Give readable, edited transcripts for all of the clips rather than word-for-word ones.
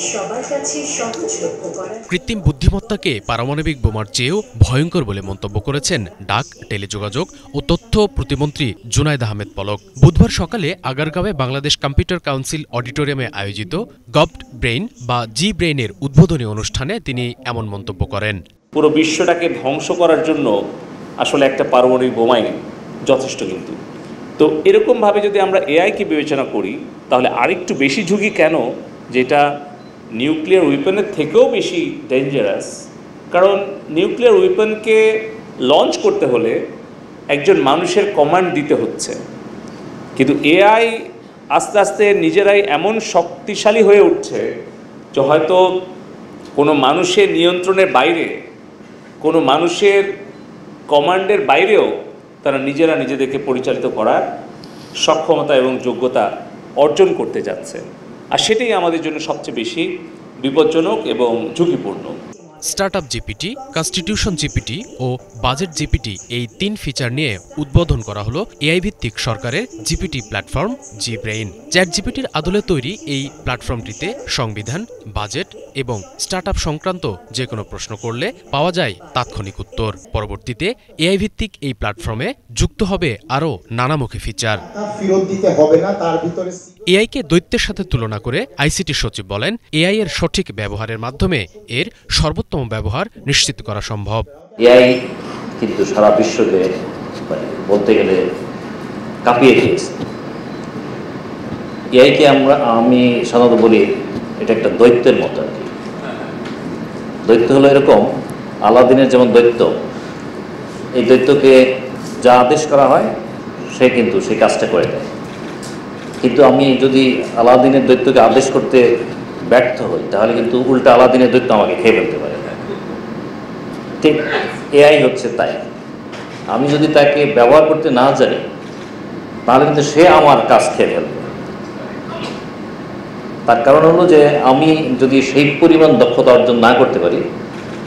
সবার কাছে সহজলভ্য করা। কৃত্রিম বুদ্ধিমত্তাকে পারমাণবিক বোমার চেয়েও ভয়ঙ্কর বলে মন্তব্য করেছেন ডাক, টেলিযোগাযোগ ও তথ্য প্রতিমন্ত্রী জুনায়েদ আহমেদ পলক। বুধবার সকালে আগারগাঁওয়ে বাংলাদেশ কম্পিউটার কাউন্সিল অডিটোরিয়ামে আয়োজিত গভট ব্রেইন বা জি ব্রেইনের উদ্বোধনী অনুষ্ঠানে তিনি এমন মন্তব্য করেন। পুরো বিশ্বটাকে ধ্বংস করার জন্য আসলে একটা পারমাণবিক বোমাই যথেষ্ট। কিন্তু তো এরকমভাবে যদি আমরা এআইকে বিবেচনা করি তাহলে আরেকটু বেশি ঝুঁকি কেন, যেটা নিউক্লিয়ার উইপনের থেকেও বেশি ডেঞ্জারাস। কারণ নিউক্লিয়ার উইপনকে লঞ্চ করতে হলে একজন মানুষের কমান্ড দিতে হচ্ছে, কিন্তু এআই আস্তে আস্তে নিজেরাই এমন শক্তিশালী হয়ে উঠছে যে হয়তো কোনো মানুষের নিয়ন্ত্রণের বাইরে, কোনো মানুষের কমান্ডের বাইরেও তারা নিজেরা নিজেদেরকে পরিচালিত করার সক্ষমতা এবং যোগ্যতা অর্জন করতে যাচ্ছে। আর সেটাই আমাদের জন্য সবচেয়ে বেশি বিপজ্জনক এবং ঝুঁকিপূর্ণ। স্টার্টআপ জিপিটি, কনস্টিটিউশন জিপিটি ও বাজেট জিপিটি এই ৩ ফিচার নিয়ে উদ্বোধন করা হলো এআই ভিত্তিক সরকারের জিপিটি প্ল্যাটফর্ম জি ব্রেইন। চ্যাট জিপিটির আদলে তৈরি এই প্ল্যাটফর্মটিতে সংবিধান, বাজেট এবং স্টার্টআপ সংক্রান্ত যে কোনো প্রশ্ন করলে পাওয়া যায় তাৎক্ষণিক উত্তর। পরবর্তীতে এআই ভিত্তিক এই প্ল্যাটফর্মে যুক্ত হবে আরও নানামুখী ফিচার। এআইকে দৈত্যের সাথে তুলনা করে আইসিটি সচিব বলেন, এআই এর সঠিক ব্যবহারের মাধ্যমে এর সর্বোত্তম ব্যবহার নিশ্চিত করা সম্ভব। এআই কিন্তু সারা বিশ্বকে বলতে গেলে কাঁপিয়ে দিয়েছে। এআইকে আমি সাধারণত বলি এটা একটা দৈত্যের মতো আর কি। দৈত্য হলো এরকম, আলাদিনের যেমন দৈত্য, এই দৈত্যকে যা আদেশ করা হয় সে কিন্তু সেই কাজটা করে দেয়। কিন্তু আমি যদি আলাদিনের দৈত্যকে আদেশ করতে ব্যর্থ হই তাহলে কিন্তু উল্টা আলাদিনের দৈত্য আমাকে খেয়ে ফেলতে পারে। ঠিক এআই হচ্ছে তাই। আমি যদি তাকে ব্যবহার করতে না জানি তাহলে কিন্তু সে আমার কাজ খেয়ে ফেলবে। তার কারণ হলো যে আমি যদি সেই পরিমাণ দক্ষতা অর্জন না করতে পারি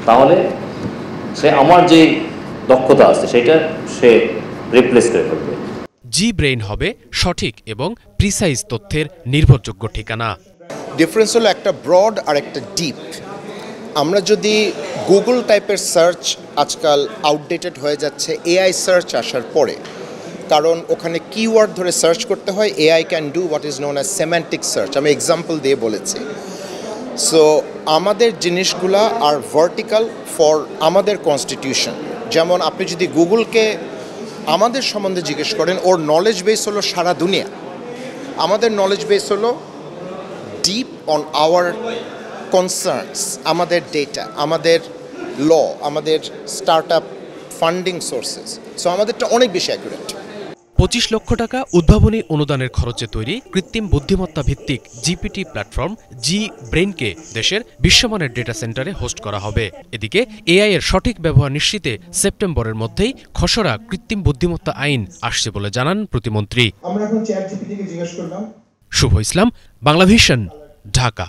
তাহলে সে আমার যে দক্ষতা আছে সেটা সে রিপ্লেস করে ফেলবে। জি ব্রেইন হবে সঠিক এবং প্রিসাইজ তথ্যের নির্ভরযোগ্য ঠিকানা। ডিফারেন্স হলো একটা ব্রড আর একটা ডিপ। আমরা যদি গুগল টাইপের সার্চ আজকাল আউটডেটেড হয়ে যাচ্ছে এআই সার্চ আসার পরে, কারণ ওখানে কিওয়ার্ড ধরে সার্চ করতে হয়। AI can do what is known as semantic search. আমি এক্সাম্পল দিয়ে বলেছি। সো আমাদের জিনিসগুলা আর ভার্টিক্যাল ফর আমাদের কনস্টিটিউশন। যেমন আপনি যদি গুগলকে আমাদের সম্বন্ধে জিজ্ঞেস করেন, ওর নলেজ বেস হলো সারা দুনিয়া। আমাদের নলেজ বেস হলো ডিপ অন আওয়ার কনসার্নস, আমাদের ডেটা, আমাদের ল, আমাদের স্টার্টআপ ফান্ডিং সোর্সেস। সো আমাদেরটা অনেক বেশি অ্যাকুরেট। ২৫ লক্ষ টাকা উদ্ভাবনী অনুদানের খরচে তৈরি কৃত্রিম বুদ্ধিমত্তা ভিত্তিক জিপিটি প্ল্যাটফর্ম জি ব্রেইনকে দেশের বিশ্বমানের ডেটা সেন্টারে হোস্ট করা হবে। এদিকে এআই এর সঠিক ব্যবহার নিশ্চিতে সেপ্টেম্বরের মধ্যেই খসড়া কৃত্রিম বুদ্ধিমত্তা আইন আসছে বলে জানান প্রতিমন্ত্রী। আমরা এখন চ্যাট জিপিটিকে জিজ্ঞেস করলাম। শুভ ইসলাম, বাংলাভিশন, ঢাকা।